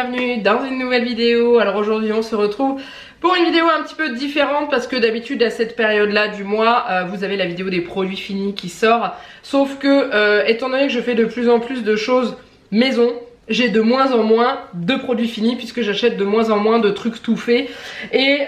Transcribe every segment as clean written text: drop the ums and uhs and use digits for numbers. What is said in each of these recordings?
bienvenue dans une nouvelle vidéo. Alors aujourd'hui on se retrouve pour une vidéo un petit peu différente parce que d'habitude à cette période là du mois vous avez la vidéo des produits finis qui sort. Sauf que étant donné que je fais de plus en plus de choses maison, j'ai de moins en moins de produits finis puisque j'achète de moins en moins de trucs tout faits. Et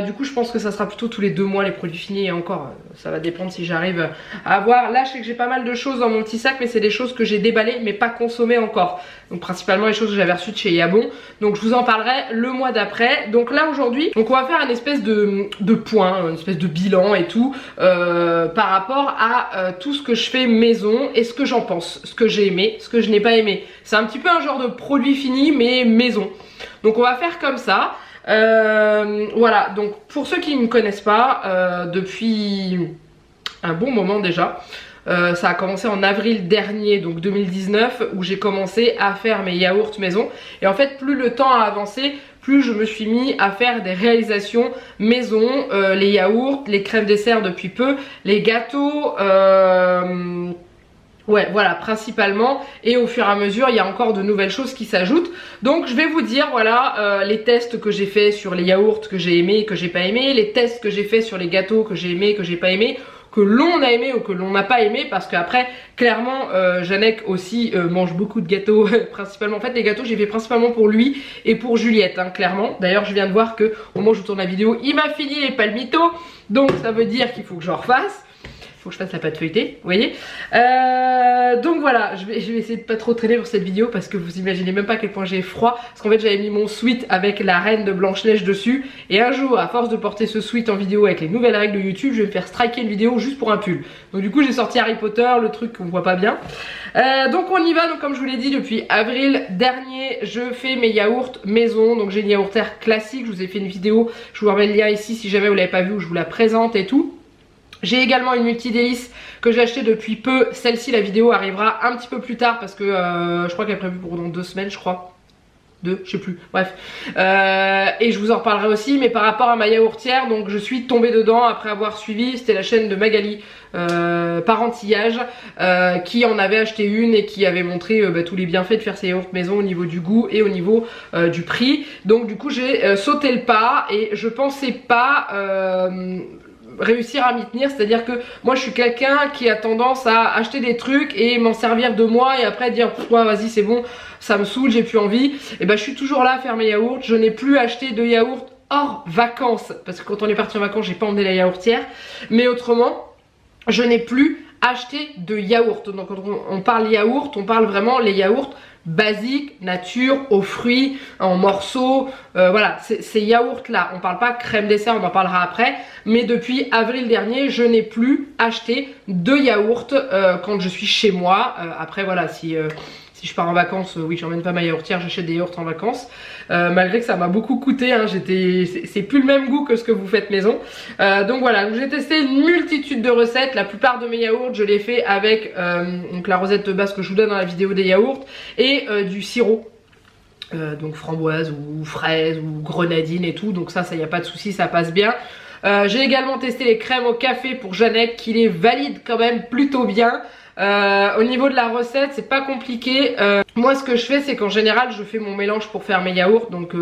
du coup je pense que ça sera plutôt tous les 2 mois les produits finis. Et encore ça va dépendre si j'arrive à avoir. Là je sais que j'ai pas mal de choses dans mon petit sac, mais c'est des choses que j'ai déballées mais pas consommées encore. Donc principalement les choses que j'avais reçues de chez Yabon. Donc je vous en parlerai le mois d'après. Donc là aujourd'hui, donc on va faire une espèce de point, une espèce de bilan et tout par rapport à tout ce que je fais maison et ce que j'en pense, ce que j'ai aimé, ce que je n'ai pas aimé. C'est un petit peu un genre de produit fini mais maison. Donc on va faire comme ça. Voilà, donc pour ceux qui ne me connaissent pas, depuis un bon moment déjà, ça a commencé en avril dernier, donc 2019, où j'ai commencé à faire mes yaourts maison. Et en fait, plus le temps a avancé, plus je me suis mis à faire des réalisations maison, les yaourts, les crèmes dessert depuis peu, les gâteaux, ouais, voilà, principalement. Et au fur et à mesure, il y a encore de nouvelles choses qui s'ajoutent. Donc, je vais vous dire, voilà, les tests que j'ai fait sur les yaourts que j'ai aimé et que j'ai pas aimé, les tests que j'ai fait sur les gâteaux que j'ai aimé et que j'ai pas aimé, que l'on a aimé ou que l'on n'a pas aimé, parce qu'après, clairement, Janek aussi mange beaucoup de gâteaux, principalement. En fait, les gâteaux, j'ai fait principalement pour lui et pour Juliette, hein, clairement. D'ailleurs, je viens de voir que au moment où je tourne la vidéo, il m'a fini les palmitos, donc ça veut dire qu'il faut que je refasse. Faut que je fasse la pâte feuilletée, vous voyez. Donc voilà, je vais essayer de pas trop traîner pour cette vidéo parce que vous imaginez même pas à quel point j'ai froid. Parce qu'en fait j'avais mis mon sweat avec la reine de Blanche-Neige dessus. Et un jour, à force de porter ce sweat en vidéo avec les nouvelles règles de YouTube, je vais me faire striker une vidéo juste pour un pull. Donc du coup j'ai sorti Harry Potter, le truc qu'on voit pas bien. Donc on y va, donc comme je vous l'ai dit, depuis avril dernier, je fais mes yaourts maison. Donc j'ai une yaourtière classique, je vous ai fait une vidéo, je vous remets le lien ici si jamais vous l'avez pas vu, où je vous la présente et tout. J'ai également une multi-délice que j'ai achetée depuis peu. Celle-ci, la vidéo arrivera un petit peu plus tard parce que je crois qu'elle est prévue pour dans 2 semaines, je crois. 2, je sais plus, bref. Et je vous en reparlerai aussi, mais par rapport à ma yaourtière, donc je suis tombée dedans après avoir suivi, c'était la chaîne de Magali Parentillage qui en avait acheté une et qui avait montré tous les bienfaits de faire ses yaourts maison au niveau du goût et au niveau du prix. Donc du coup j'ai sauté le pas et je pensais pas réussir à m'y tenir, c'est à dire que moi je suis quelqu'un qui a tendance à acheter des trucs et m'en servir 2 mois et après dire ouais, vas-y c'est bon, ça me saoule, j'ai plus envie. Et ben je suis toujours là à faire mes yaourts. Je n'ai plus acheté de yaourts hors vacances parce que quand on est parti en vacances j'ai pas emmené la yaourtière, mais autrement je n'ai plus acheté de yaourt. Donc quand on parle yaourt, on parle vraiment les yaourts basiques, nature, aux fruits, en morceaux, voilà, ces yaourts là, on parle pas crème dessert, on en parlera après, mais depuis avril dernier, je n'ai plus acheté de yaourt quand je suis chez moi. Après voilà, si je pars en vacances, oui j'emmène pas ma yaourtière, j'achète des yaourts en vacances, malgré que ça m'a beaucoup coûté, hein, c'est plus le même goût que ce que vous faites maison. Donc voilà, j'ai testé une multitude de recettes, la plupart de mes yaourts je les fais avec donc la recette de base que je vous donne dans la vidéo des yaourts et du sirop. Donc framboise ou fraise ou grenadine et tout, donc ça y a pas de souci, ça passe bien. J'ai également testé les crèmes au café pour Jeannette qui les valide quand même plutôt bien. Au niveau de la recette c'est pas compliqué, moi ce que je fais c'est qu'en général je fais mon mélange pour faire mes yaourts, donc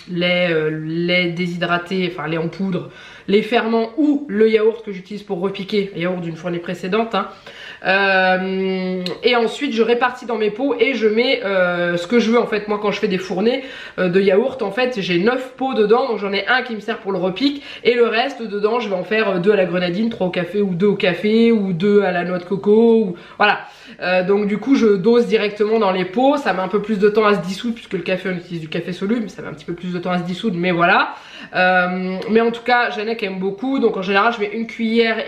lait déshydraté, enfin lait en poudre, les ferments ou le yaourt que j'utilise pour repiquer, yaourt d'une fournée précédente, hein. Et ensuite je répartis dans mes pots et je mets ce que je veux en fait. Moi quand je fais des fournées de yaourt en fait j'ai 9 pots dedans, donc j'en ai un qui me sert pour le repique et le reste dedans je vais en faire 2 à la grenadine, 3 au café ou 2 au café ou 2 à la noix de coco ou... voilà. Donc du coup je dose directement dans les pots, ça met un peu plus de temps à se dissoudre puisque le café on utilise du café soluble, ça met un petit peu plus de temps à se dissoudre, mais voilà. Mais en tout cas Janek aime beaucoup, donc en général je mets 1,5 cuillère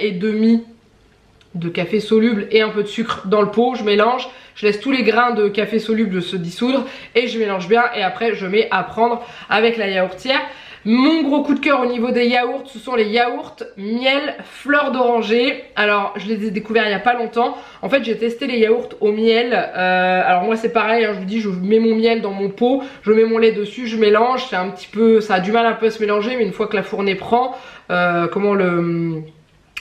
de café soluble et un peu de sucre dans le pot, je mélange, je laisse tous les grains de café soluble se dissoudre et je mélange bien et après je mets à prendre avec la yaourtière. Mon gros coup de cœur au niveau des yaourts, ce sont les yaourts miel fleur d'oranger. Alors je les ai découverts il y a pas longtemps. En fait j'ai testé les yaourts au miel. Alors moi c'est pareil, hein, je vous dis, je mets mon miel dans mon pot, je mets mon lait dessus, je mélange. C'est un petit peu, ça a du mal un peu à se mélanger, mais une fois que la fournée prend,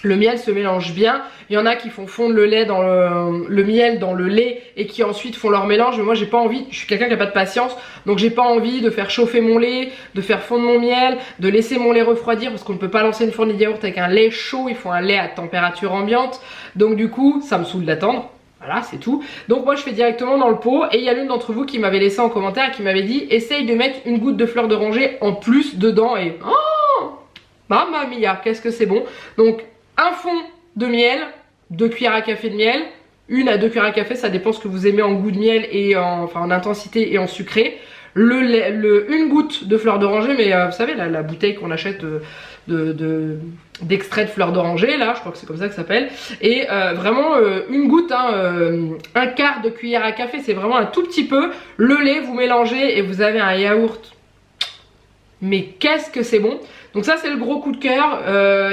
Le miel se mélange bien. Il y en a qui font fondre le lait dans le miel dans le lait et qui ensuite font leur mélange. Mais moi j'ai pas envie, je suis quelqu'un qui a pas de patience, donc j'ai pas envie de faire chauffer mon lait, de faire fondre mon miel, de laisser mon lait refroidir parce qu'on ne peut pas lancer une fournée de yaourt avec un lait chaud, il faut un lait à température ambiante. Donc du coup ça me saoule d'attendre. Voilà, c'est tout. Donc moi je fais directement dans le pot. Et il y a l'une d'entre vous qui m'avait laissé en commentaire et qui m'avait dit essaye de mettre une goutte de fleur d'oranger en plus dedans. Et oh, mamma mia, qu'est-ce que c'est bon. Donc un fond de miel, 2 cuillères à café de miel, 1 à 2 cuillères à café, ça dépend ce que vous aimez en goût de miel et en intensité et en sucré. Une goutte de fleur d'oranger, mais vous savez la bouteille qu'on achète d'extrait de fleur d'oranger, là je crois que c'est comme ça que ça s'appelle, et vraiment une goutte, un quart de cuillère à café, c'est vraiment un tout petit peu. Le lait, vous mélangez et vous avez un yaourt, mais qu'est-ce que c'est bon. Donc ça c'est le gros coup de cœur.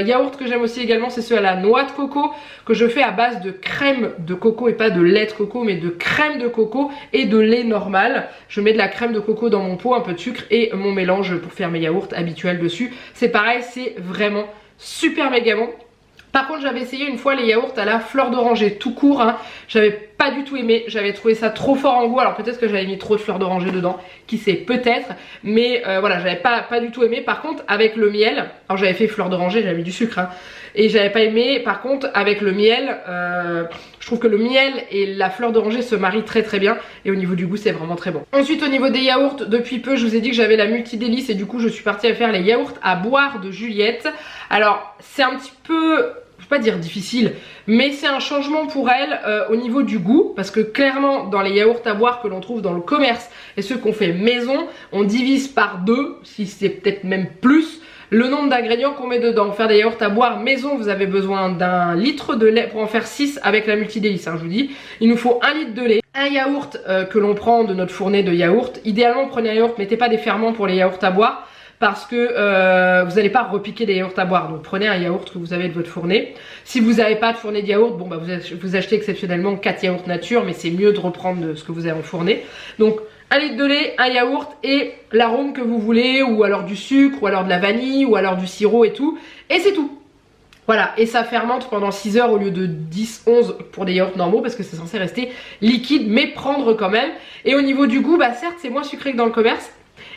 Yaourt que j'aime aussi également, c'est ceux à la noix de coco, que je fais à base de crème de coco et pas de lait de coco, mais de crème de coco et de lait normal. Je mets de la crème de coco dans mon pot, un peu de sucre et mon mélange pour faire mes yaourts habituels dessus. C'est pareil, c'est vraiment super méga bon. Par contre j'avais essayé une fois les yaourts à la fleur d'oranger tout court, j'avais pas du tout aimé, j'avais trouvé ça trop fort en goût. Alors peut-être que j'avais mis trop de fleur d'oranger dedans, qui sait, peut-être, mais voilà, j'avais pas du tout aimé. Par contre avec le miel, alors j'avais fait fleur d'oranger, j'avais mis du sucre et j'avais pas aimé. Par contre avec le miel, je trouve que le miel et la fleur d'oranger se marient très très bien et au niveau du goût c'est vraiment très bon. Ensuite au niveau des yaourts, depuis peu je vous ai dit que j'avais la multi-délice et du coup je suis partie à faire les yaourts à boire de Juliette. Alors c'est un petit peu, je vais pas dire difficile, mais c'est un changement pour elle au niveau du goût, parce que clairement dans les yaourts à boire que l'on trouve dans le commerce et ceux qu'on fait maison, on divise par 2, si c'est peut-être même plus, le nombre d'ingrédients qu'on met dedans. Pour faire des yaourts à boire maison, vous avez besoin d'1 litre de lait. Pour en faire 6 avec la multi-délice, je vous dis, il nous faut 1 litre de lait, un yaourt que l'on prend de notre fournée de yaourt. Idéalement prenez un yaourt, mettez pas des ferments pour les yaourts à boire, parce que vous n'allez pas repiquer des yaourts à boire. Donc prenez un yaourt que vous avez de votre fournée. Si vous n'avez pas de fournée de yaourt, bon bah vous achetez exceptionnellement 4 yaourts nature, mais c'est mieux de reprendre de ce que vous avez en fournée. Donc 1 litre de lait, un yaourt et l'arôme que vous voulez, ou alors du sucre, ou alors de la vanille, ou alors du sirop et tout. Et c'est tout. Voilà, et ça fermente pendant 6 heures au lieu de 10-11 pour des yaourts normaux, parce que c'est censé rester liquide mais prendre quand même. Et au niveau du goût, bah certes c'est moins sucré que dans le commerce,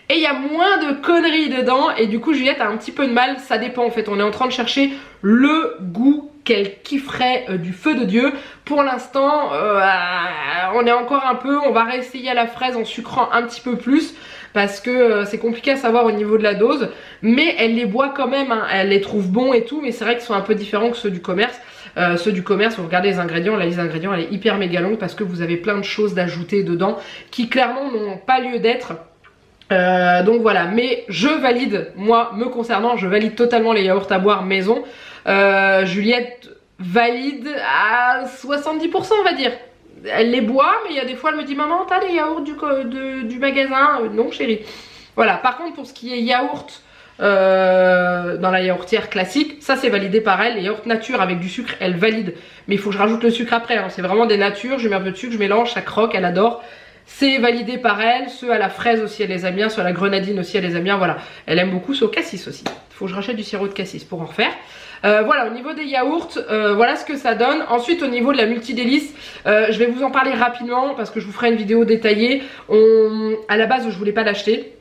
et il y a moins de conneries dedans, et du coup Juliette a un petit peu de mal. Ça dépend en fait, on est en train de chercher le goût qu'elle kifferait du feu de Dieu. Pour l'instant on est encore un peu, on va réessayer à la fraise en sucrant un petit peu plus, parce que c'est compliqué à savoir au niveau de la dose, mais elle les boit quand même, elle les trouve bons et tout, mais c'est vrai qu'ils sont un peu différents que ceux du commerce. Ceux du commerce, vous regardez les ingrédients, la liste d'ingrédients elle est hyper méga longue, parce que vous avez plein de choses d'ajouter dedans qui clairement n'ont pas lieu d'être. Donc voilà, mais je valide, moi me concernant, je valide totalement les yaourts à boire maison. Juliette valide à 70% on va dire. Elle les boit, mais il y a des fois elle me dit maman t'as les yaourts du magasin? Non chérie. Voilà, par contre pour ce qui est yaourt dans la yaourtière classique, ça c'est validé par elle. Les yaourts nature avec du sucre elle valide, mais il faut que je rajoute le sucre après, c'est vraiment des natures, je mets un peu de sucre, je mélange, ça croque, elle adore. C'est validé par elle. Ceux à la fraise aussi elle les aime bien, ceux à la grenadine aussi elle les aime bien, voilà. Elle aime beaucoup, ceux au cassis aussi. Il faut que je rachète du sirop de cassis pour en refaire. Voilà, au niveau des yaourts, voilà ce que ça donne. Ensuite au niveau de la multi-délice, je vais vous en parler rapidement parce que je vous ferai une vidéo détaillée. À la base je voulais pas l'acheter,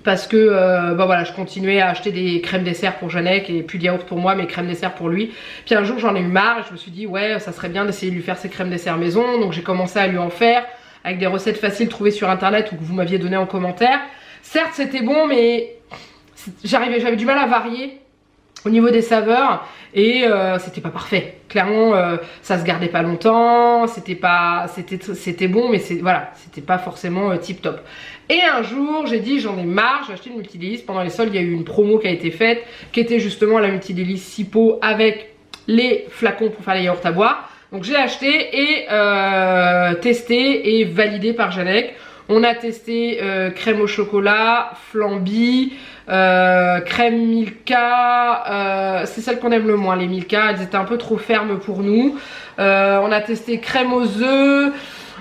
parce que bah voilà, je continuais à acheter des crèmes dessert pour Janek et puis de yaourt pour moi, mais crèmes dessert pour lui. Puis un jour j'en ai eu marre et je me suis dit ouais ça serait bien d'essayer de lui faire ses crèmes dessert maison. Donc j'ai commencé à lui en faire avec des recettes faciles trouvées sur internet ou que vous m'aviez donné en commentaire. Certes c'était bon, mais j'avais du mal à varier au niveau des saveurs et c'était pas parfait. Clairement ça se gardait pas longtemps, c'était bon, mais voilà, c'était pas forcément tip top. Et un jour j'ai dit j'en ai marre, j'ai acheté une multi-délice. Pendant les soldes il y a eu une promo qui a été faite, qui était justement la multi-délice 6 pots avec les flacons pour faire les yaourts à boire. Donc j'ai acheté et testé et validé par Janek. On a testé crème au chocolat, flamby, crème Milka, c'est celle qu'on aime le moins, les Milka, elles étaient un peu trop fermes pour nous. On a testé crème aux œufs,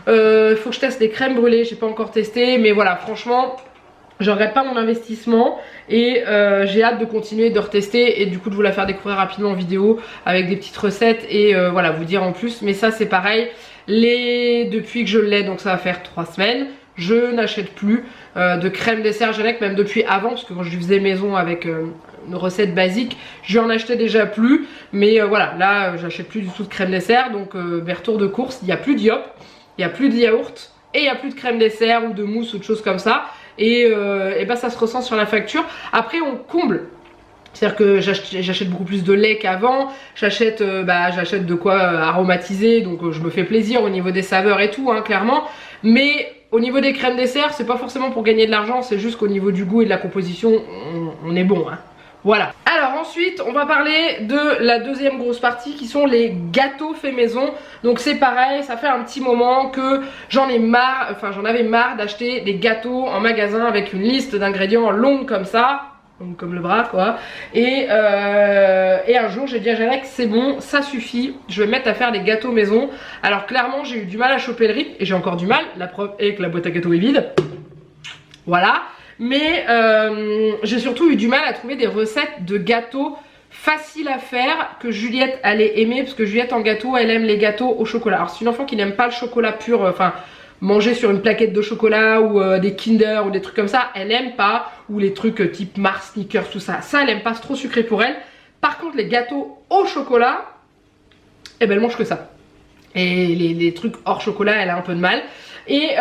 il faut que je teste les crèmes brûlées, j'ai pas encore testé, mais voilà, franchement Je regrette pas mon investissement et j'ai hâte de continuer de retester et du coup de vous la faire découvrir rapidement en vidéo avec des petites recettes et voilà, vous dire en plus. Mais ça c'est pareil, depuis que je l'ai, donc ça va faire 3 semaines, je n'achète plus de crème dessert Janec, même depuis avant, parce que quand je faisais maison avec une recette basique, je en achetais déjà plus. Mais voilà, là j'achète plus du tout de crème dessert, donc vers retour de course, il n'y a plus d'Iop, il n'y a plus de yaourt et il n'y a plus de crème dessert ou de mousse ou de choses comme ça. Et ben ça se ressent sur la facture. Après on comble. C'est-à-dire que j'achète beaucoup plus de lait qu'avant, j'achète de quoi aromatiser, donc je me fais plaisir au niveau des saveurs et tout, hein, clairement. Mais au niveau des crèmes dessert, c'est pas forcément pour gagner de l'argent, c'est juste qu'au niveau du goût et de la composition, on est bon, hein. Voilà. Alors ensuite, on va parler de la deuxième grosse partie qui sont les gâteaux faits maison. Donc c'est pareil, ça fait un petit moment que j'en avais marre d'acheter des gâteaux en magasin avec une liste d'ingrédients longue comme ça. Comme le bras quoi. Et un jour j'ai dit à Janec, c'est bon, ça suffit, je vais me mettre à faire des gâteaux maison. Alors clairement j'ai eu du mal à choper le rythme et j'ai encore du mal, la preuve est que la boîte à gâteaux est vide. Voilà. Mais j'ai surtout eu du mal à trouver des recettes de gâteaux faciles à faire que Juliette allait aimer, parce que Juliette en gâteau elle aime les gâteaux au chocolat. Alors c'est une enfant qui n'aime pas le chocolat pur, manger sur une plaquette de chocolat ou des Kinder ou des trucs comme ça, elle aime pas, ou les trucs type Mars, Snickers, tout ça, elle aime pas, c'est trop sucré pour elle. Par contre les gâteaux au chocolat, eh ben elle mange que ça. Et les trucs hors chocolat, elle a un peu de mal. Et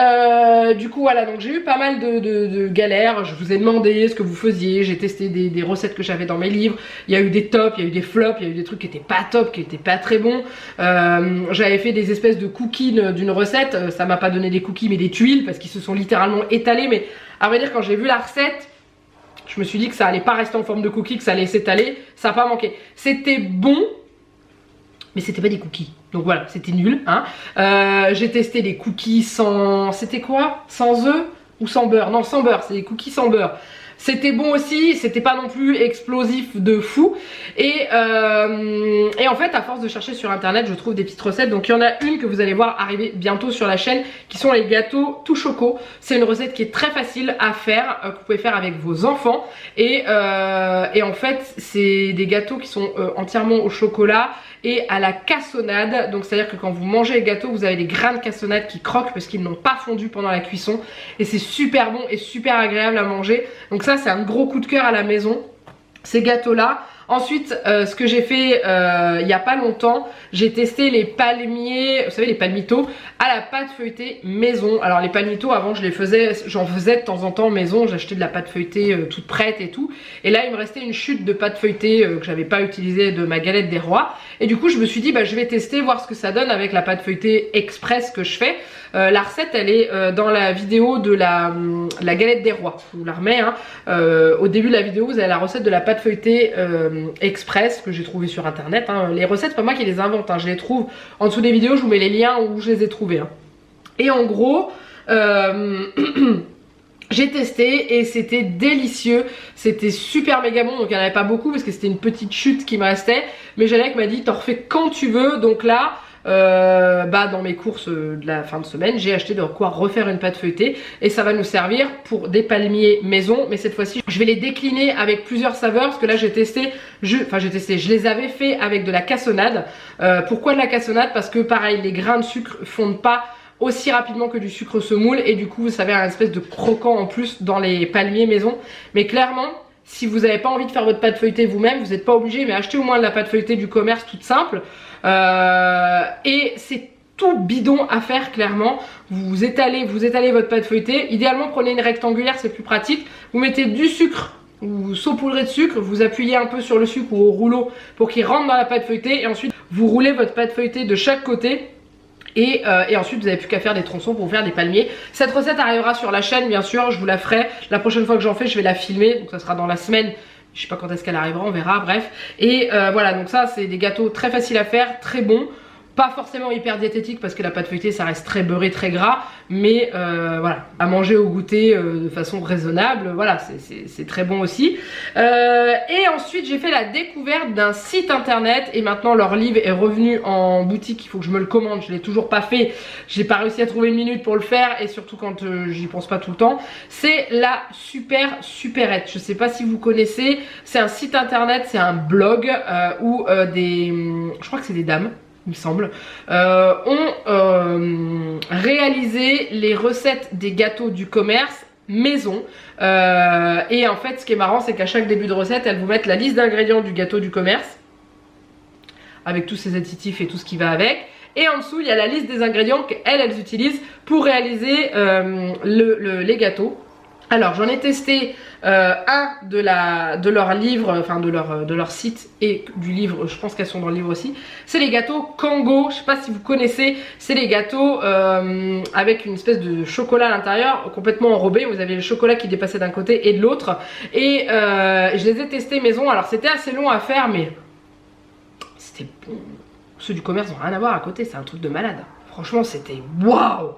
du coup voilà, donc j'ai eu pas mal de galères. Je vous ai demandé ce que vous faisiez, j'ai testé des recettes que j'avais dans mes livres. Il y a eu des tops, il y a eu des flops, il y a eu des trucs qui étaient pas top, qui étaient pas très bons. J'avais fait des espèces de cookies d'une recette, ça m'a pas donné des cookies mais des tuiles parce qu'ils se sont littéralement étalés. Mais à vrai dire, quand j'ai vu la recette, je me suis dit que ça allait pas rester en forme de cookies, que ça allait s'étaler. Ça a pas manqué, c'était bon mais c'était pas des cookies, donc voilà, c'était nul, hein. J'ai testé des cookies sans... C'était quoi? Sans œufs ou sans beurre? Non, sans beurre, c'est des cookies sans beurre. C'était bon aussi, c'était pas non plus explosif de fou. Et en fait, à force de chercher sur internet, je trouve des petites recettes. Donc il y en a une que vous allez voir arriver bientôt sur la chaîne, qui sont les gâteaux tout choco. C'est une recette qui est très facile à faire, que vous pouvez faire avec vos enfants. Et en fait, c'est des gâteaux qui sont entièrement au chocolat et à la cassonade. Donc c'est à dire que quand vous mangez les gâteaux, vous avez des grains de cassonade qui croquent parce qu'ils n'ont pas fondu pendant la cuisson. Et c'est super bon et super agréable à manger. Donc ça c'est un gros coup de cœur à la maison, ces gâteaux là. Ensuite ce que j'ai fait il n'y a pas longtemps, j'ai testé les palmiers, vous savez les palmitos à la pâte feuilletée maison. Alors les palmitos avant j'en faisais de temps en temps maison, j'achetais de la pâte feuilletée toute prête et tout. Et là il me restait une chute de pâte feuilletée que j'avais pas utilisée de ma galette des rois. Et du coup je me suis dit bah je vais tester, voir ce que ça donne avec la pâte feuilletée express que je fais. La recette elle est dans la vidéo de la galette des rois, je vous la remets hein. Au début de la vidéo vous avez la recette de la pâte feuilletée express que j'ai trouvé sur internet hein. Les recettes c'est pas moi qui les invente hein. Je les trouve en dessous des vidéos, je vous mets les liens où je les ai trouvés hein. Et en gros j'ai testé et c'était délicieux, c'était super méga bon. Donc il n'y en avait pas beaucoup parce que c'était une petite chute qui me restait, mais Janec m'a dit t'en refais quand tu veux. Donc là dans mes courses de la fin de semaine j'ai acheté de quoi refaire une pâte feuilletée et ça va nous servir pour des palmiers maison. Mais cette fois-ci je vais les décliner avec plusieurs saveurs parce que là je les avais fait avec de la cassonade. Pourquoi de la cassonade? Parce que pareil les grains de sucre fondent pas aussi rapidement que du sucre semoule et du coup vous savez un espèce de croquant en plus dans les palmiers maison. Mais clairement si vous n'avez pas envie de faire votre pâte feuilletée vous-même, vous n'êtes pas obligé, mais achetez au moins de la pâte feuilletée du commerce toute simple. Et c'est tout bidon à faire clairement. Vous étalez votre pâte feuilletée. Idéalement prenez une rectangulaire, c'est plus pratique. Vous mettez du sucre ou saupoudrez de sucre, vous appuyez un peu sur le sucre ou au rouleau pour qu'il rentre dans la pâte feuilletée et ensuite vous roulez votre pâte feuilletée de chaque côté. Et ensuite vous n'avez plus qu'à faire des tronçons pour faire des palmiers. Cette recette arrivera sur la chaîne bien sûr, je vous la ferai. La prochaine fois que j'en fais je vais la filmer, donc ça sera dans la semaine. Je sais pas quand est-ce qu'elle arrivera, on verra, bref. Et voilà, donc ça c'est des gâteaux très faciles à faire, très bons. Pas forcément hyper diététique parce que la pâte feuilletée ça reste très beurré, très gras, mais voilà, à manger au goûter de façon raisonnable, voilà, c'est très bon aussi. Et ensuite j'ai fait la découverte d'un site internet et maintenant leur livre est revenu en boutique, il faut que je me le commande, je l'ai toujours pas fait, j'ai pas réussi à trouver une minute pour le faire et surtout quand j'y pense pas tout le temps. C'est la Superette, je sais pas si vous connaissez, c'est un site internet, c'est un blog où je crois que c'est des dames, il me semble, ont réalisé les recettes des gâteaux du commerce maison. Et en fait ce qui est marrant c'est qu'à chaque début de recette elles vous mettent la liste d'ingrédients du gâteau du commerce avec tous ses additifs et tout ce qui va avec, et en dessous il y a la liste des ingrédients qu'elles utilisent pour réaliser les gâteaux. Alors j'en ai testé un de leurs livres, enfin de leur site et du livre, je pense qu'elles sont dans le livre aussi. C'est les gâteaux Kango, je sais pas si vous connaissez, c'est les gâteaux avec une espèce de chocolat à l'intérieur, complètement enrobé, vous avez le chocolat qui dépassait d'un côté et de l'autre. Et je les ai testés maison, alors c'était assez long à faire mais c'était bon. Ceux du commerce n'ont rien à voir à côté, c'est un truc de malade. Franchement c'était waouh.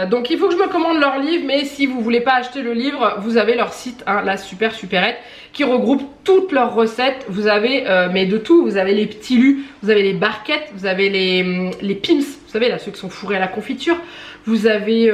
Donc il faut que je me commande leur livre, mais si vous voulez pas acheter le livre, vous avez leur site, hein, la Superette, qui regroupe toutes leurs recettes. Vous avez mais de tout, vous avez les petits lus, vous avez les barquettes, vous avez les pims, vous savez là ceux qui sont fourrés à la confiture. Vous avez,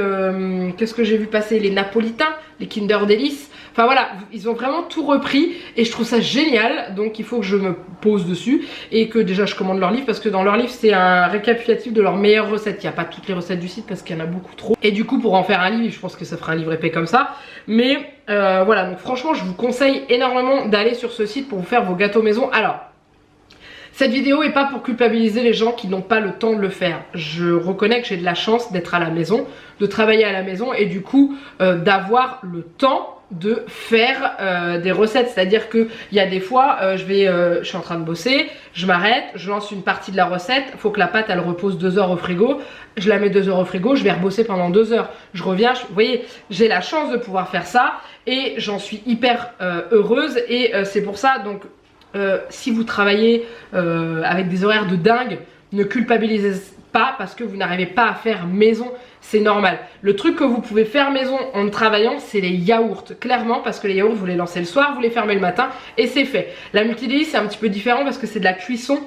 qu'est-ce que j'ai vu passer, les napolitains, les Kinder Delice. Enfin voilà, ils ont vraiment tout repris et je trouve ça génial. Donc il faut que je me pose dessus et que déjà je commande leur livre, parce que dans leur livre c'est un récapitulatif de leurs meilleures recettes. Il n'y a pas toutes les recettes du site parce qu'il y en a beaucoup trop. Et du coup pour en faire un livre, je pense que ça fera un livre épais comme ça. Mais voilà, donc franchement je vous conseille énormément d'aller sur ce site pour vous faire vos gâteaux maison. Alors, cette vidéo est pas pour culpabiliser les gens qui n'ont pas le temps de le faire. Je reconnais que j'ai de la chance d'être à la maison, de travailler à la maison et du coup d'avoir le temps de faire des recettes. C'est-à-dire que il y a des fois je suis en train de bosser, je m'arrête, je lance une partie de la recette, il faut que la pâte elle repose 2 heures au frigo, je la mets 2 heures au frigo, je vais rebosser pendant 2 heures, je reviens, vous voyez, j'ai la chance de pouvoir faire ça et j'en suis hyper heureuse et c'est pour ça donc si vous travaillez avec des horaires de dingue, ne culpabilisez pas parce que vous n'arrivez pas à faire maison, c'est normal. Le truc que vous pouvez faire maison en travaillant, c'est les yaourts, clairement, parce que les yaourts vous les lancez le soir, vous les fermez le matin et c'est fait. La multidélice c'est un petit peu différent parce que c'est de la cuisson.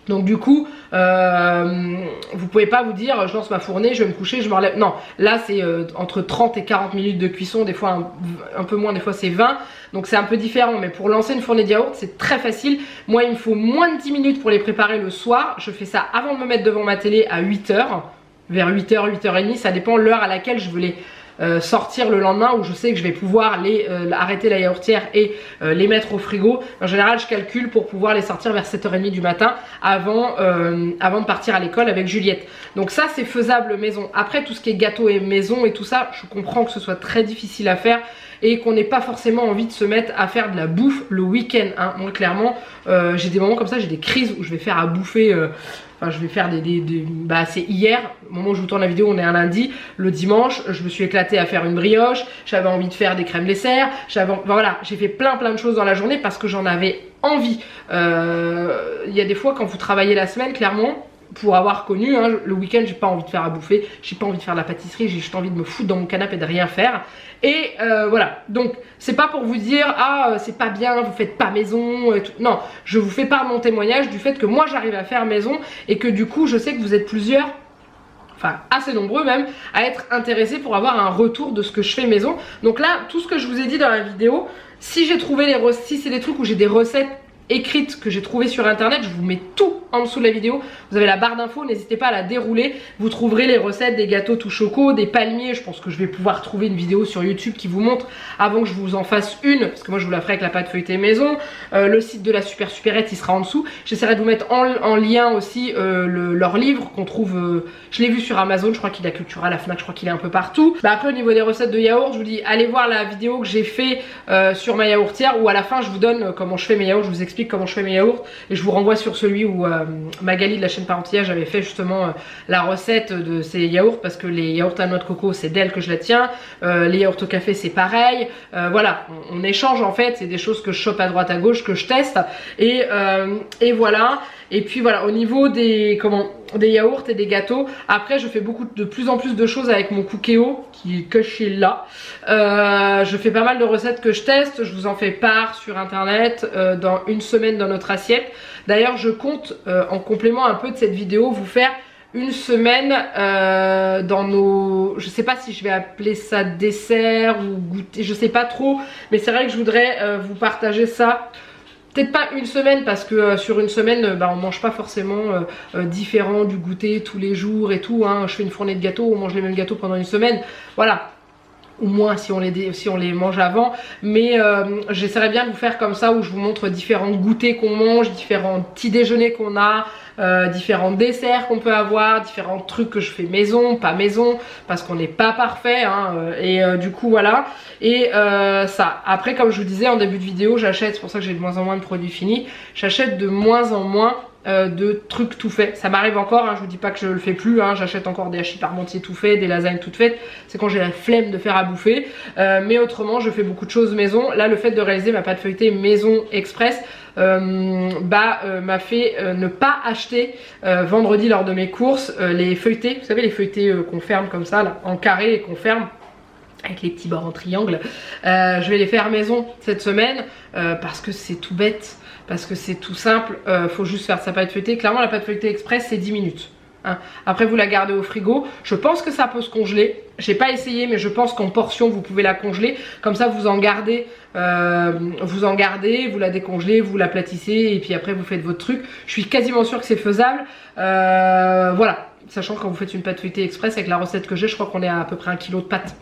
Donc du coup, vous pouvez pas vous dire je lance ma fournée, je vais me coucher, je me relève. Non, là c'est entre 30 et 40 minutes de cuisson, des fois un peu moins, des fois c'est 20. Donc c'est un peu différent, mais pour lancer une fournée de yaourt, c'est très facile. Moi il me faut moins de 10 minutes pour les préparer le soir. Je fais ça avant de me mettre devant ma télé à 8h, vers 8h, 8h30, ça dépend l'heure à laquelle je veux les sortir le lendemain, où je sais que je vais pouvoir arrêter la yaourtière et les mettre au frigo. En général je calcule pour pouvoir les sortir vers 7h30 du matin avant de partir à l'école avec Juliette. Donc ça c'est faisable maison. Après tout ce qui est gâteau et maison et tout ça, je comprends que ce soit très difficile à faire et qu'on n'ait pas forcément envie de se mettre à faire de la bouffe le week-end, hein. Moi clairement j'ai des moments comme ça, j'ai des crises où je vais faire à bouffer enfin je vais faire bah c'est hier, au moment où je vous tourne la vidéo on est un lundi, le dimanche je me suis éclatée à faire une brioche, j'avais envie de faire des crèmes dessert, voilà, j'ai fait plein de choses dans la journée parce que j'en avais envie. Il y a des fois quand vous travaillez la semaine, clairement, pour avoir connu, hein, le week-end j'ai pas envie de faire à bouffer, j'ai pas envie de faire de la pâtisserie, j'ai juste envie de me foutre dans mon canapé et de rien faire. Et voilà, donc c'est pas pour vous dire ah c'est pas bien, vous faites pas maison et tout. Non, je vous fais part de mon témoignage du fait que moi j'arrive à faire maison et que du coup je sais que vous êtes plusieurs, enfin assez nombreux même, à être intéressés pour avoir un retour de ce que je fais maison. Donc là, tout ce que je vous ai dit dans la vidéo, si j'ai trouvé les recettes, si c'est des trucs où j'ai des recettes écrites que j'ai trouvé sur internet, je vous mets tout en dessous de la vidéo. Vous avez la barre d'infos, n'hésitez pas à la dérouler. Vous trouverez les recettes des gâteaux tout choco, des palmiers. Je pense que je vais pouvoir trouver une vidéo sur YouTube qui vous montre avant que je vous en fasse une, parce que moi je vous la ferai avec la pâte feuilletée maison. Le site de la Superette il sera en dessous. J'essaierai de vous mettre en lien aussi leur livre qu'on trouve, je l'ai vu sur Amazon, je crois qu'il est à Cultura, à la Fnac, je crois qu'il est un peu partout. Bah après au niveau des recettes de yaourt, je vous dis allez voir la vidéo que j'ai fait sur ma yaourtière, où à la fin je vous donne comment je fais mes yaourts, je vous explique explique comment je fais mes yaourts. Et je vous renvoie sur celui où Magali de la chaîne Parentillage avait fait justement la recette de ces yaourts, parce que les yaourts à noix de coco c'est d'elle que je la tiens, les yaourts au café c'est pareil, voilà, on échange en fait, c'est des choses que je chope à droite à gauche, que je teste, et voilà. Et puis voilà, au niveau des yaourts et des gâteaux, après je fais de plus en plus de choses avec mon Cookéo qui est caché là. Je fais pas mal de recettes que je teste, je vous en fais part sur internet dans une semaine dans notre assiette. D'ailleurs je compte en complément un peu de cette vidéo vous faire une semaine dans nos... Je sais pas si je vais appeler ça dessert ou goûter, je sais pas trop, mais c'est vrai que je voudrais vous partager ça. Peut-être pas une semaine, parce que sur une semaine on mange pas forcément différent du goûter tous les jours et tout, hein. Je fais une fournée de gâteaux, on mange les mêmes gâteaux pendant une semaine, voilà, ou moins si on les mange avant, mais j'essaierai bien de vous faire comme ça, où je vous montre différents goûters qu'on mange, différents petits déjeuners qu'on a, différents desserts qu'on peut avoir, différents trucs que je fais maison, pas maison, parce qu'on n'est pas parfait, hein, et du coup voilà. Et ça, après comme je vous disais en début de vidéo, j'achète, c'est pour ça que j'ai de moins en moins de produits finis, j'achète de moins en moins de trucs tout faits. Ça m'arrive encore, hein, je vous dis pas que je le fais plus, hein, j'achète encore des hachis parmentiers tout faits, des lasagnes toutes faites, c'est quand j'ai la flemme de faire à bouffer, mais autrement je fais beaucoup de choses maison. Là le fait de réaliser ma pâte feuilletée maison express m'a fait ne pas acheter vendredi lors de mes courses les feuilletés, vous savez les feuilletés qu'on ferme comme ça là, en carré et qu'on ferme avec les petits bords en triangle. Je vais les faire maison cette semaine parce que c'est tout bête, parce que c'est tout simple, faut juste faire sa pâte feuilletée. Clairement la pâte feuilletée express c'est 10 minutes. Hein. Après vous la gardez au frigo, je pense que ça peut se congeler, j'ai pas essayé mais je pense qu'en portion vous pouvez la congeler, comme ça vous en gardez, vous la décongelez, vous l'aplatissez et puis après vous faites votre truc. Je suis quasiment sûre que c'est faisable, voilà, sachant que quand vous faites une pâte feuilletée express avec la recette que j'ai, je crois qu'on est à peu près 1 kg de pâte.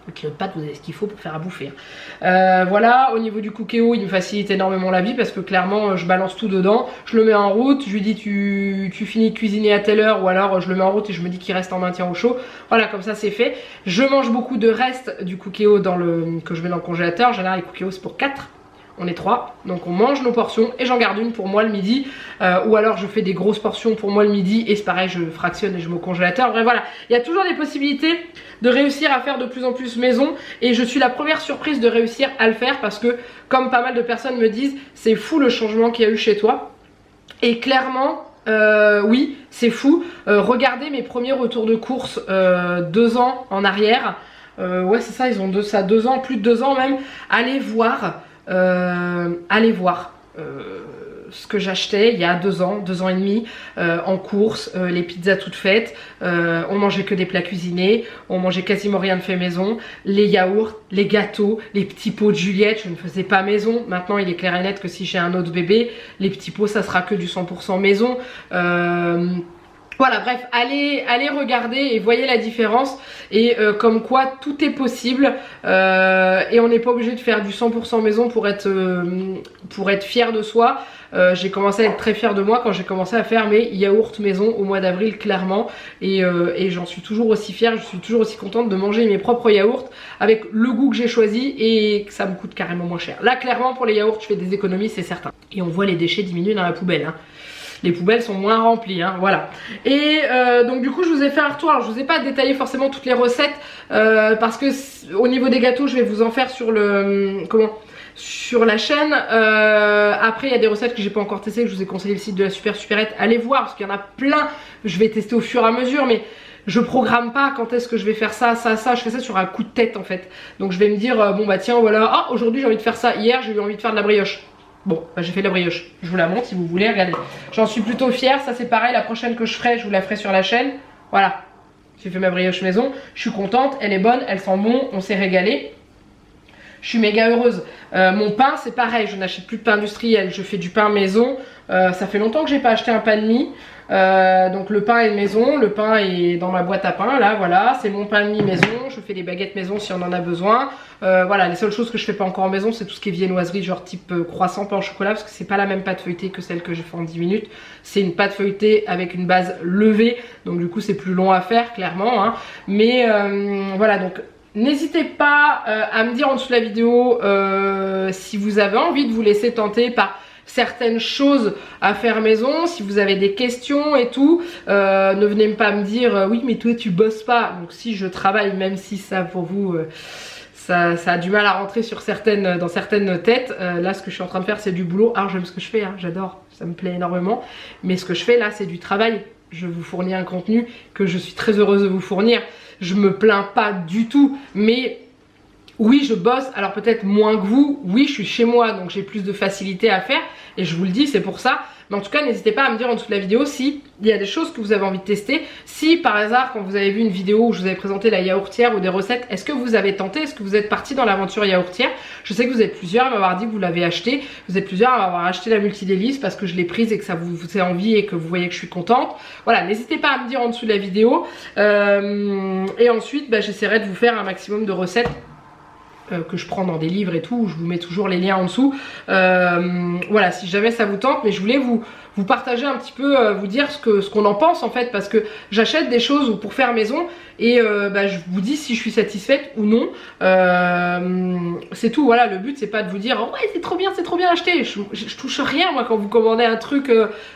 Le kilo de pâtes, vous avez ce qu'il faut pour faire à bouffer. Voilà, au niveau du Cookéo, il me facilite énormément la vie parce que clairement, je balance tout dedans, je le mets en route, je lui dis tu finis de cuisiner à telle heure, ou alors je le mets en route et je me dis qu'il reste en maintien au chaud. Voilà, comme ça c'est fait. Je mange beaucoup de restes du Cookéo que je mets dans le congélateur. En général, les Cookéo c'est pour 4. On est 3, donc on mange nos portions et j'en garde une pour moi le midi, ou alors je fais des grosses portions pour moi le midi et c'est pareil, je fractionne et je mets au congélateur. Bref voilà, il y a toujours des possibilités de réussir à faire de plus en plus maison et je suis la première surprise de réussir à le faire parce que comme pas mal de personnes me disent, c'est fou le changement qu'il y a eu chez toi. Et clairement oui c'est fou, regardez mes premiers retours de course 2 ans en arrière, ouais c'est ça, ils ont 2 ans, plus de 2 ans même, allez voir ce que j'achetais il y a 2 ans, 2 ans et demi en course, les pizzas toutes faites, on mangeait que des plats cuisinés, on mangeait quasiment rien de fait maison, les yaourts, les gâteaux, les petits pots de Juliette, je ne faisais pas maison. Maintenant il est clair et net que si j'ai un autre bébé, les petits pots ça sera que du 100% maison. Voilà, bref, allez regarder et voyez la différence et comme quoi tout est possible et on n'est pas obligé de faire du 100% maison pour être fier de soi. J'ai commencé à être très fière de moi quand j'ai commencé à faire mes yaourts maison au mois d'avril clairement et j'en suis toujours aussi fière, je suis toujours aussi contente de manger mes propres yaourts avec le goût que j'ai choisi et que ça me coûte carrément moins cher. Là clairement pour les yaourts je fais des économies, c'est certain. Et on voit les déchets diminuer dans la poubelle, hein. Les poubelles sont moins remplies, hein, voilà. Et donc du coup je vous ai fait un retour. Alors je vous ai pas détaillé forcément toutes les recettes parce que au niveau des gâteaux je vais vous en faire sur sur la chaîne. Après il y a des recettes que j'ai pas encore testées, que je vous ai conseillé le site de la Supérette, allez voir parce qu'il y en a plein. Je vais tester au fur et à mesure mais je programme pas quand est-ce que je vais faire ça, je fais ça sur un coup de tête en fait. Donc je vais me dire bon bah tiens voilà, ah aujourd'hui j'ai envie de faire ça, hier j'ai eu envie de faire de la brioche. Bon, bah j'ai fait la brioche, je vous la montre si vous voulez, regardez. J'en suis plutôt fière, ça c'est pareil, la prochaine que je ferai, je vous la ferai sur la chaîne. Voilà, j'ai fait ma brioche maison, je suis contente, elle est bonne, elle sent bon, on s'est régalé. Je suis méga heureuse. Mon pain c'est pareil, je n'achète plus de pain industriel, je fais du pain maison. Ça fait longtemps que j'ai pas acheté un pain de mie. Donc le pain est maison, le pain est dans ma boîte à pain là, voilà, c'est mon pain de mie maison, je fais des baguettes maison si on en a besoin. Voilà, les seules choses que je fais pas encore en maison c'est tout ce qui est viennoiserie, genre type croissant, pain au chocolat, parce que c'est pas la même pâte feuilletée que celle que j'ai fait en 10 minutes. C'est une pâte feuilletée avec une base levée, donc du coup c'est plus long à faire clairement, hein. Mais voilà, donc n'hésitez pas à me dire en dessous de la vidéo si vous avez envie de vous laisser tenter par certaines choses à faire maison, si vous avez des questions et tout, ne venez pas me dire oui mais toi tu bosses pas. Donc si je travaille, même si ça pour vous ça a du mal à rentrer dans certaines têtes, là ce que je suis en train de faire c'est du boulot. Alors j'aime ce que je fais, hein, j'adore, ça me plaît énormément, mais ce que je fais là c'est du travail. Je vous fournis un contenu que je suis très heureuse de vous fournir, je me plains pas du tout, mais oui je bosse, alors peut-être moins que vous, oui je suis chez moi donc j'ai plus de facilité à faire et je vous le dis c'est pour ça, mais en tout cas n'hésitez pas à me dire en dessous de la vidéo si il y a des choses que vous avez envie de tester, si par hasard quand vous avez vu une vidéo où je vous avais présenté la yaourtière ou des recettes, est-ce que vous avez tenté, est-ce que vous êtes parti dans l'aventure yaourtière? Je sais que vous êtes plusieurs à m'avoir dit que vous l'avez acheté, vous êtes plusieurs à m'avoir acheté la multidélice parce que je l'ai prise et que ça vous fait envie et que vous voyez que je suis contente, voilà n'hésitez pas à me dire en dessous de la vidéo et ensuite j'essaierai de vous faire un maximum de recettes que je prends dans des livres et tout, je vous mets toujours les liens en dessous, voilà si jamais ça vous tente, mais je voulais vous partager un petit peu, vous dire ce qu'on en pense en fait, parce que j'achète des choses pour faire maison et je vous dis si je suis satisfaite ou non, c'est tout, voilà, le but c'est pas de vous dire oh, ouais c'est trop bien acheté, je touche rien moi quand vous commandez un truc,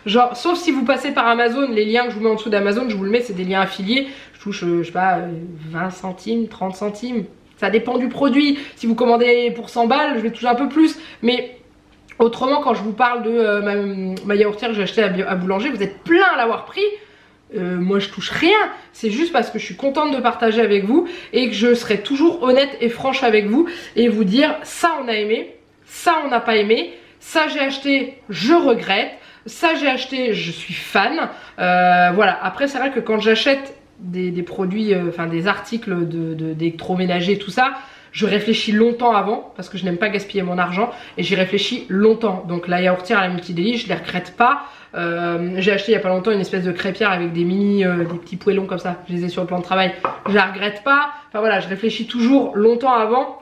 genre, sauf si vous passez par Amazon, les liens que je vous mets en dessous d'Amazon, je vous le mets, c'est des liens affiliés, je touche, je sais pas, 20 centimes, 30 centimes, ça dépend du produit. Si vous commandez pour 100 balles, je vais toucher un peu plus. Mais autrement, quand je vous parle de ma yaourtière que j'ai achetée à Boulanger, vous êtes plein à l'avoir pris. Moi, je touche rien. C'est juste parce que je suis contente de partager avec vous et que je serai toujours honnête et franche avec vous et vous dire ça on a aimé, ça on n'a pas aimé, ça j'ai acheté, je regrette, ça j'ai acheté, je suis fan. Voilà. Après, c'est vrai que quand j'achète des produits, enfin des articles d'électroménager, tout ça, je réfléchis longtemps avant parce que je n'aime pas gaspiller mon argent et j'y réfléchis longtemps. Donc la yaourtière à la multidélice, je les regrette pas. J'ai acheté il y a pas longtemps une espèce de crêpière avec des des petits poêlons comme ça, je les ai sur le plan de travail, je la regrette pas. Enfin voilà, je réfléchis toujours longtemps avant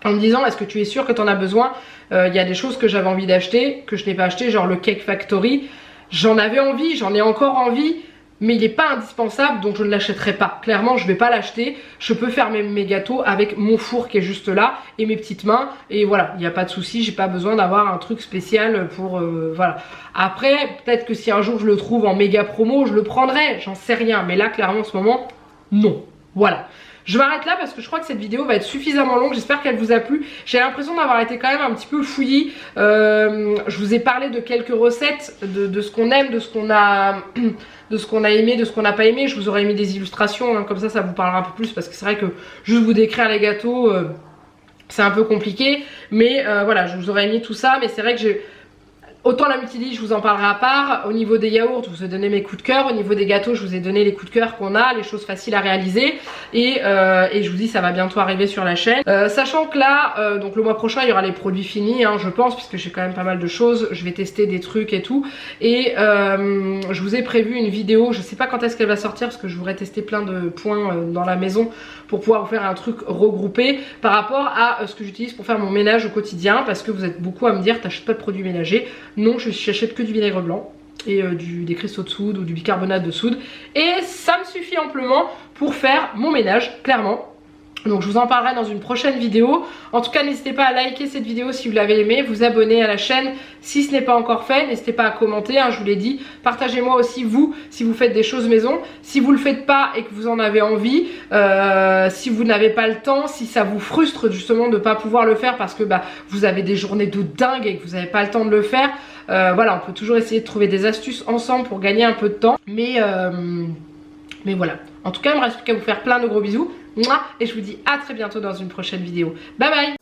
en me disant est-ce que tu es sûr que tu en as besoin. Il y a des choses que j'avais envie d'acheter que je n'ai pas acheté, genre le Cake Factory, j'en avais envie, j'en ai encore envie, mais il n'est pas indispensable donc je ne l'achèterai pas. Clairement je vais pas l'acheter, je peux faire mes gâteaux avec mon four qui est juste là et mes petites mains et voilà, il n'y a pas de souci, j'ai pas besoin d'avoir un truc spécial pour voilà. Après peut-être que si un jour je le trouve en méga promo je le prendrai, j'en sais rien, mais là clairement en ce moment non, voilà. Je m'arrête là parce que je crois que cette vidéo va être suffisamment longue, j'espère qu'elle vous a plu. J'ai l'impression d'avoir été quand même un petit peu fouillie. Je vous ai parlé de quelques recettes, de ce qu'on aime, de ce qu'on a aimé, de ce qu'on n'a pas aimé. Je vous aurais mis des illustrations, hein, comme ça vous parlera un peu plus parce que c'est vrai que juste vous décrire les gâteaux, c'est un peu compliqué. Mais voilà, je vous aurais mis tout ça, mais c'est vrai que j'ai... Autant la multidélice, je vous en parlerai à part. Au niveau des yaourts, je vous ai donné mes coups de cœur. Au niveau des gâteaux, je vous ai donné les coups de cœur qu'on a, les choses faciles à réaliser. Et je vous dis, ça va bientôt arriver sur la chaîne. Sachant que là, donc le mois prochain, il y aura les produits finis, hein, je pense, puisque j'ai quand même pas mal de choses. Je vais tester des trucs et tout. Et je vous ai prévu une vidéo. Je sais pas quand est-ce qu'elle va sortir, parce que je voudrais tester plein de points dans la maison pour pouvoir vous faire un truc regroupé par rapport à ce que j'utilise pour faire mon ménage au quotidien. Parce que vous êtes beaucoup à me dire, t'achètes pas de produits ménagers. Non, j'achète que du vinaigre blanc et des cristaux de soude ou du bicarbonate de soude. Et ça me suffit amplement pour faire mon ménage, clairement. Donc je vous en parlerai dans une prochaine vidéo. En tout cas, n'hésitez pas à liker cette vidéo si vous l'avez aimée, vous abonner à la chaîne si ce n'est pas encore fait. N'hésitez pas à commenter, hein, je vous l'ai dit. Partagez-moi aussi vous, si vous faites des choses maison. Si vous le faites pas et que vous en avez envie, si vous n'avez pas le temps, si ça vous frustre justement de ne pas pouvoir le faire parce que vous avez des journées de dingue et que vous n'avez pas le temps de le faire. Voilà, on peut toujours essayer de trouver des astuces ensemble pour gagner un peu de temps. Mais voilà. En tout cas, il me reste plus qu'à vous faire plein de gros bisous. Et je vous dis à très bientôt dans une prochaine vidéo. Bye bye!